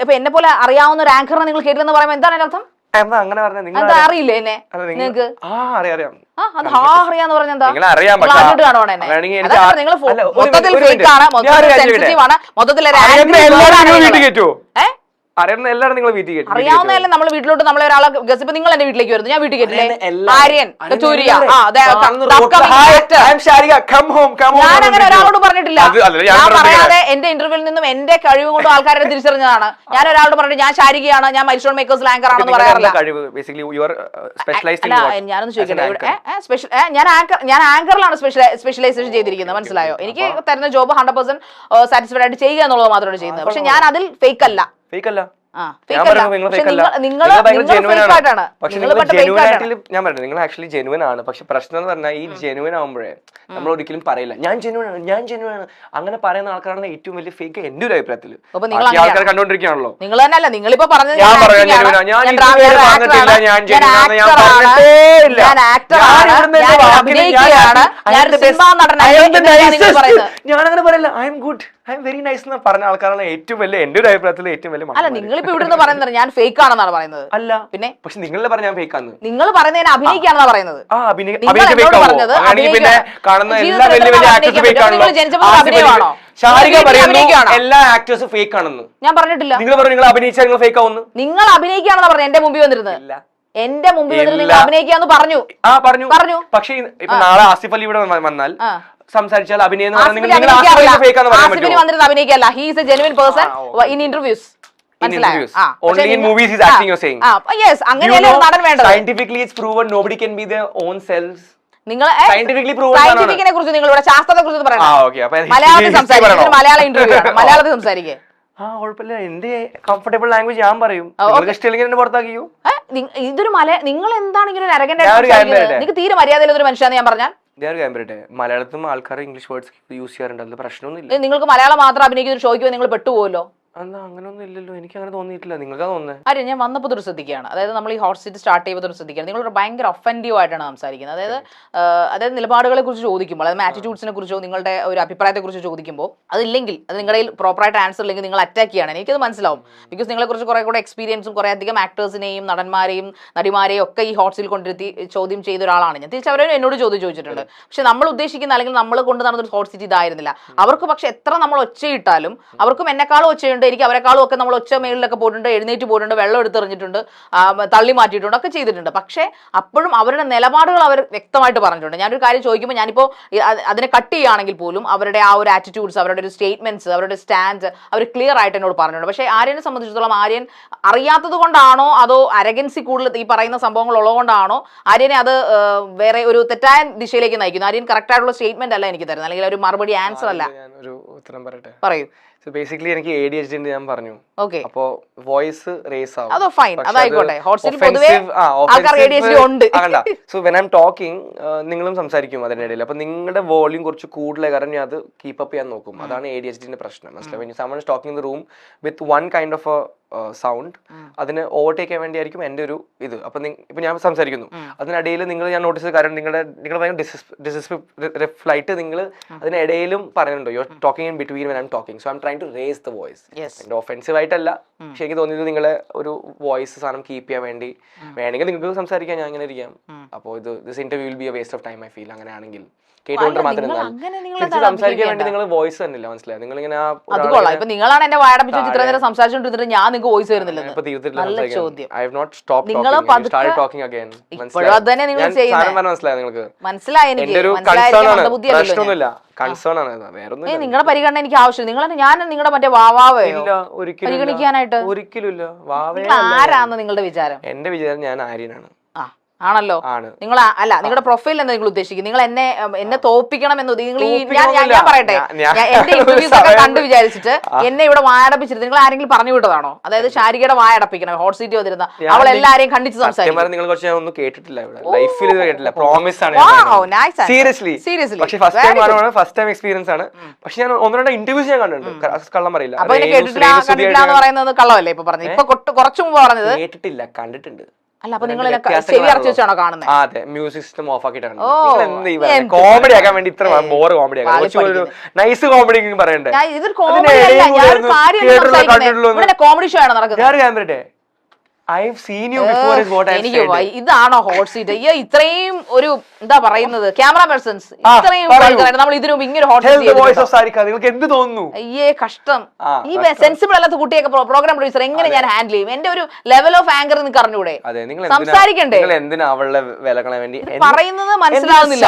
ഇപ്പൊ എന്നെ പോലെ അറിയാവുന്ന ഒരു ആങ്കറിനെ നിങ്ങൾ കേട്ടില്ലെന്ന് പറയുമ്പോൾ എന്താണ് അതിന്റെ അർത്ഥം? അങ്ങനെ പറഞ്ഞ എന്താ അറിയില്ലേ എന്നെ നിങ്ങൾക്ക്? അറിയാം അത് അറിയാന്ന് പറഞ്ഞ എന്താ? അറിയുന്ന എല്ലാവരും നിങ്ങൾ വീട്ടിൽ കേട്ടു. അറിയാവുന്നതല്ലേ നമ്മൾ വീട്ടിലോട്ട് നമ്മളെ ഒരാളെ ഇപ്പൊ നിങ്ങൾ എന്റെ വീട്ടിലേക്ക് വരുന്നു, ഞാൻ വീട്ടിൽ കേട്ടില്ലേ? ആര്യൻ ഞാൻ അങ്ങനെ ഒരാളോട് പറഞ്ഞിട്ടില്ല. ഞാൻ പറയാതെ എന്റെ ഇന്റർവ്യൂവിൽ നിന്നും എന്റെ കഴിവ് കൊണ്ട് ആൾക്കാരെ തിരിച്ചറിഞ്ഞതാണ്. ഞാൻ ഒരാളോട് പറഞ്ഞിട്ട് ഞാൻ ശാരികയാണ്, ഞാൻ മൈൽസ്റ്റോൺ മേക്കേഴ്സ് ആങ്കർ ആണെന്ന് പറയാറില്ല. ഞാനൊന്ന് ചോദിക്കട്ടെ, ഞാൻ ആങ്കറിലാണ് സ്പെഷ്യലൈസേഷൻ ചെയ്തിരിക്കുന്നത്, മനസ്സിലായോ? എനിക്ക് തരുന്ന ജോബ് 100% സാറ്റിസ്ഫൈഡ് ആയിട്ട് ചെയ്യുക എന്നുള്ളത് മാത്രമാണ് ചെയ്യുന്നത്. പക്ഷെ ഞാൻ അതിൽ ഫേക്ക് അല്ല. ഞാൻ പറഞ്ഞു നിങ്ങൾ ആക്ച്വലി ജെനുവൻ ആണ്. പക്ഷെ പ്രശ്നം എന്ന് പറഞ്ഞാൽ ഈ ജെനുവൻ ആകുമ്പോഴേ നമ്മൾ ഒരിക്കലും പറയില്ല ഞാൻ ജെനുവൻ ആണ്. അങ്ങനെ പറയുന്ന ആൾക്കാരാണ് ഏറ്റവും വലിയ ഫേക്ക് എന്റെ ഒരു അഭിപ്രായത്തിൽ. ആൾക്കാർ കണ്ടോണ്ടിരിക്കുകയാണല്ലോ. നിങ്ങൾ തന്നെയല്ല, നിങ്ങളിപ്പോ പറഞ്ഞത് ഞാൻ പറയാം ഞാനങ്ങനെ പറയില്ല. I M good, I am very nice എന്ന് പറഞ്ഞ ആൾക്കാരാണ് ഏറ്റവും വലിയ എന്റെ ഒരു അഭിപ്രായത്തിൽ ഏറ്റവും വലിയ. അല്ല, നിങ്ങളിപ്പോ ഇവിടുന്ന് പറയുന്നത് ഞാൻ ഫേക്ക് ആണെന്നാണ് പറയുന്നത്. അല്ല, പിന്നെ പക്ഷെ നിങ്ങളെ പറഞ്ഞ ഞാൻ ഫേക്ക് ആണ്. നിങ്ങൾ പറയുന്നതിന് അഭിനയിക്കാണെന്നാ പറയുന്നത്. ഷാരിക പറയുന്നു എല്ലാ ആക്ടേഴ്സും ഫേക്ക് ആണെന്ന്. ഞാൻ പറഞ്ഞിട്ടില്ല. നിങ്ങൾ പറഞ്ഞു നിങ്ങൾ അഭിനയിച്ചാൽ നിങ്ങൾ ഫേക്ക് ആവുന്നു. നിങ്ങൾ അഭിനയിക്കാണെന്ന് പറഞ്ഞു എന്റെ മുമ്പിൽ വന്നിരുന്നത്. എന്റെ മുമ്പിൽ വന്നിട്ട് നിങ്ങൾ അഭിനയിക്കാന്ന് പറഞ്ഞു. പറഞ്ഞു. പക്ഷെ ഇപ്പൊ നാളെ ആസിഫ് അലി ഇവിടെ വന്നാൽ സംസാരിച്ചാൽ അഭിനയം വന്നിരുന്ന അഭിനയിക്കല്ല. He is a genuine person in interviews. Only in movies he's acting, you're saying. Yes, അങ്ങനെയല്ലേ നടൻ വേണ്ടത്. Scientifically it's proven nobody can be their own selves. നിങ്ങൾ സയന്റിഫിക്കിനെ കുറിച്ച് നിങ്ങൾ ഇവിടെ ശാസ്ത്രത്തെ കുറിച്ച് പറയണം. മലയാളത്തിൽ സംസാരിക്കും. മലയാളം ഇന്റർവ്യൂ ആണ്, മലയാളത്തിൽ സംസാരിക്കേ. കുഴപ്പമില്ല, എന്റെ കംഫർട്ടബിൾ ലാംഗ്വേജ് ഞാൻ പറയും. പുറത്താക്കിയോ ഇതൊരു നിങ്ങൾ എന്താണ് ഇങ്ങനെ നിങ്ങൾക്ക് തീരെ മര്യാദയിലൊരു മനുഷ്യന്ന് ഞാൻ പറഞ്ഞാൽ മലയാളത്തിലും ആൾക്കാർ ഇംഗ്ലീഷ് വേർഡ്സ് യൂസ് ചെയ്യാറുണ്ട്. അതിൽ പ്രശ്നമൊന്നുമില്ല. നിങ്ങൾക്ക് മലയാളം മാത്രം അഭിനയിക്കുന്ന ഒരു ഷോയ്ക്ക് നിങ്ങൾ പെട്ടുപോകല്ലോ. അങ്ങനൊന്നും ഇല്ലല്ലോ, എനിക്ക് അങ്ങനെ തോന്നിയിട്ടില്ല. നിങ്ങൾക്ക് തോന്നുന്നത് അതെ, ഞാൻ വന്നപ്പോൾ ഒരു ശ്രദ്ധിക്കുകയാണ്. അതായത് നമ്മൾ ഈ ഹോട്ട് സീറ്റ് സ്റ്റാർട്ട് ചെയ്യുമ്പോൾ ഒരു ശ്രദ്ധിക്കുകയാണ്. നിങ്ങൾ ഭയങ്കര ഒഫൻഡീവ് ആയിട്ടാണ് സംസാരിക്കുന്നത്. അതായത് നിലപാടുകളെ കുറിച്ച് ചോദിക്കുമ്പോൾ, അതായത് ആറ്റിറ്റ്യൂഡ്സിനെ കുറിച്ചോ നിങ്ങളുടെ ഒരു അഭിപ്രായത്തെ കുറിച്ച് ചോദിക്കുമ്പോൾ അതില്ലെങ്കിൽ, അത് നിങ്ങളുടെ പ്രോപ്പറായിട്ട് ആൻസർ ഇല്ലെങ്കിൽ നിങ്ങൾ അറ്റാക്ക് ചെയ്യാണ്. എനിക്കത് മനസ്സിലാവും. ബിക്കോസ് നിങ്ങളെ കുറിച്ച് കുറെ കൂടെ എക്സ്പീരിയൻസും കുറെ അധികം ആക്ടേഴ്സിനെയും നടന്മാരെയും നടിമാരെയും ഒക്കെ ഈ ഹോട്ട് സീറ്റിൽ കൊണ്ടിരുത്തി ചോദ്യം ചെയ്ത ഒരാളാണ് ഞാൻ. തിരിച്ചവരും എന്നോട് ചോദിച്ചിട്ടുണ്ട്. പക്ഷെ നമ്മൾ ഉദ്ദേശിക്കുന്ന അല്ലെങ്കിൽ നമ്മൾ കൊണ്ടു നടന്നൊരു ഹോട്ട് സീറ്റ് ഇതായിരുന്നില്ല. അവർക്ക് പക്ഷെ എത്ര നമ്മൾ ഒച്ചയിട്ടാലും, അവർക്കും എന്നെക്കാളും ഒച്ചയുണ്ട്, എനിക്ക് അവരെക്കാളും ഒക്കെ നമ്മൾ ഒച്ച മേളിലൊക്കെ പോയിട്ടുണ്ട്, എഴുന്നേറ്റ് പോയിട്ടുണ്ട്, വെള്ളം എടുത്തെറിഞ്ഞിട്ടുണ്ട്, തള്ളി മാറ്റിയിട്ടുണ്ട്, ഒക്കെ ചെയ്തിട്ടുണ്ട്. പക്ഷേ അപ്പോഴും അവരുടെ നിലപാടുകൾ അവർ വ്യക്തമായിട്ട് പറഞ്ഞിട്ടുണ്ട്. ഞാനൊരു കാര്യം ചോദിക്കുമ്പോൾ ഞാനിപ്പോൾ അതിനെ കട്ട് ചെയ്യുകയാണെങ്കിൽ പോലും അവരുടെ ആ ഒരു ആറ്റിറ്റ്യൂഡ്സ്, അവരുടെ ഒരു സ്റ്റേറ്റ്മെന്റ്സ്, അവരുടെ സ്റ്റാൻഡ് അവർ ക്ലിയർ ആയിട്ട് എന്നോട് പറഞ്ഞിട്ടുണ്ട്. പക്ഷേ ആര്യനെ സംബന്ധിച്ചിടത്തോളം ആര്യൻ അറിയാത്തത് കൊണ്ടാണോ അതോ അരഗൻസി കൂടുതൽ ഈ പറയുന്ന സംഭവങ്ങൾ ഉള്ളതുകൊണ്ടാണോ ആര്യനെ അത് വേറെ ഒരു തെറ്റായ ദിശയിലേക്ക് നയിക്കുന്നു? ആര്യൻ കറക്റ്റ് ആയിട്ടുള്ള സ്റ്റേറ്റ്മെന്റ് അല്ല എനിക്ക് തരുന്നത്, അല്ലെങ്കിൽ ഒരു മറുപടി ആൻസർ അല്ല. പറയൂ. ബേസിക്കലി എനിക്ക് ADHD ഞാൻ പറഞ്ഞു. അപ്പോ വോയിസ് റേസ് ആവും. So when I'm talking നിങ്ങളും സംസാരിക്കും അതിനിടയിൽ. അപ്പൊ നിങ്ങളുടെ വോളിയം കുറച്ച് കൂടുതൽ കാരണം ഞാൻ അത് കീപ്പ് അപ്പ് ചെയ്യാൻ നോക്കും. അതാണ് ADHD പ്രശ്നം. മനസ്സിലായി? someone is talking in the room with one kind of a sound, അതിന് ഓവർടേക്ക് ചെയ്യാൻ വേണ്ടിയായിരിക്കും എൻ്റെ ഒരു ഇത്. അപ്പൊ ഇപ്പൊ ഞാൻ സംസാരിക്കുന്നു, അതിനിടയിൽ നിങ്ങൾ ഞാൻ നോട്ടീസ് കാരണം നിങ്ങൾ ഭയങ്കര ഫ്ലൈറ്റ് നിങ്ങൾ അതിനിടയിലും പറയുന്നുണ്ടോ you are talking in between when I'm talking. So I'm trying to raise the voice. എൻ്റെ ഒഫെൻസീവ് ആയിട്ടല്ല, പക്ഷെ എനിക്ക് തോന്നിയത് നിങ്ങളെ ഒരു വോയിസ് സാധനം കീപ്പ് ചെയ്യാൻ വേണ്ടി. വേണമെങ്കിൽ നിങ്ങൾക്ക് സംസാരിക്കാൻ, ഞാൻ അങ്ങനെ ഇരിക്കാം. അപ്പോൾ this interview will be A waste of time I feel. അങ്ങനെയാണെങ്കിൽ കേട്ടോണ്ട് മാത്രം സംസാരിക്കാൻ വേണ്ടി നിങ്ങൾ വോയിസ് തന്നില്ല. മനസ്സിലായി? നിങ്ങൾ ഇങ്ങനെ നിങ്ങളാണ് എന്റെ വായടപ്പിച്ച് ഇത്ര നേരം സംസാരിച്ചോണ്ടിരുന്നിട്ട് ഞാൻ നിങ്ങൾക്ക് വോയിസ് തരുന്നില്ല. മനസ്സിലായി നിങ്ങളുടെ പരിഗണന എനിക്ക് ആവശ്യം. ഞാൻ നിങ്ങളുടെ മറ്റേ വാവാവയോ പരിഗണിക്കാനായിട്ട് ഒരിക്കലും ആരാന്ന് നിങ്ങളുടെ വിചാരം? എന്റെ വിചാരം ഞാൻ ആര്യനാണ്. ആണല്ലോ. നിങ്ങൾ അല്ല, നിങ്ങളുടെ പ്രൊഫൈൽ എന്താ നിങ്ങൾ ഉദ്ദേശിക്കുന്നത്? നിങ്ങൾ എന്നെ തോപ്പിക്കണം എന്ന് നിങ്ങൾ ഞാൻ പറയട്ടെ, എന്റെ ഇന്റർവ്യൂസ് ഒക്കെ കണ്ടു വിചാരിച്ചിട്ട് എന്നെ ഇവിടെ വായടപ്പിച്ചിട്ട് നിങ്ങൾ ആരെങ്കിലും പറഞ്ഞു വിട്ടതാണോ? അതായത് ഷാരികയുടെ വായടപ്പിക്കണം, ഹോട്ട് സീറ്റ് വന്നിരുന്ന അവൾ എല്ലാരെയും ഖണ്ഡിച്ച് സംസാരിക്കും. പക്ഷെ ഞാൻ ഒന്ന് രണ്ട് ഇന്റർവ്യൂസ് ഞാൻ കണ്ടിട്ടുണ്ട്. കള്ളം പറയില്ല. അപ്പൊ കണ്ടിട്ടില്ല എന്ന് പറയുന്നത് കള്ളമല്ലേ ഇപ്പൊ പറഞ്ഞത്? ഇപ്പൊ കുറച്ചു മുമ്പ് പറഞ്ഞത് കേട്ടിട്ടില്ല, കണ്ടിട്ടുണ്ട്. അല്ല അപ്പൊ നിങ്ങൾ ചെവി അടച്ചു വെച്ചാണോ കാണുന്നത്? അതെ, മ്യൂസിക് സിസ്റ്റം ഓഫ് ആക്കിയിട്ടാണ് കോമഡി ആക്കാൻ വേണ്ടി ഇത്ര ബോർ കോമഡി ആക്കാൻ കുറച്ചൊരു നൈസ് കോമഡി പറയണ്ടേ. ഇതൊരു കോമഡി അല്ല, ഞാനൊരു കാര്യം കോമഡി ഷോ ആണ് നടക്കുന്നത്. ഞാൻ പറയട്ടെ, I've seen you before is what I've എനിക്ക് said. ഇതാണോ ഹോട്ട് സീറ്റ്? ഇത്രയും ഒരു എന്താ പറയുന്നത് ക്യാമറ പേഴ്സൺസ് ഇത്രയും നമ്മൾ ഇതിനു മുമ്പ് ഇങ്ങനെ ഹോട്ട് സീറ്റ് നിങ്ങൾക്ക് എന്ത് തോന്നുന്നു? അയ്യേ കഷ്ടം. ഈ സെൻസിബിൾ അല്ലാത്ത കുട്ടിയൊക്കെ പ്രോഗ്രാം പ്രൊഡ്യൂസർ എങ്ങനെ ഞാൻ ഹാൻഡിൽ ചെയ്യും? എന്റെ ഒരു ലെവൽ ഓഫ് ആങ്കർ നിങ്ങൾക്ക് അറിഞ്ഞൂടെ? സംസാരിക്കണ്ടേ? എന്തിനാ അവളുടെ വില കളയാൻ വേണ്ടി പറയുന്നത് മനസ്സിലാവുന്നില്ല.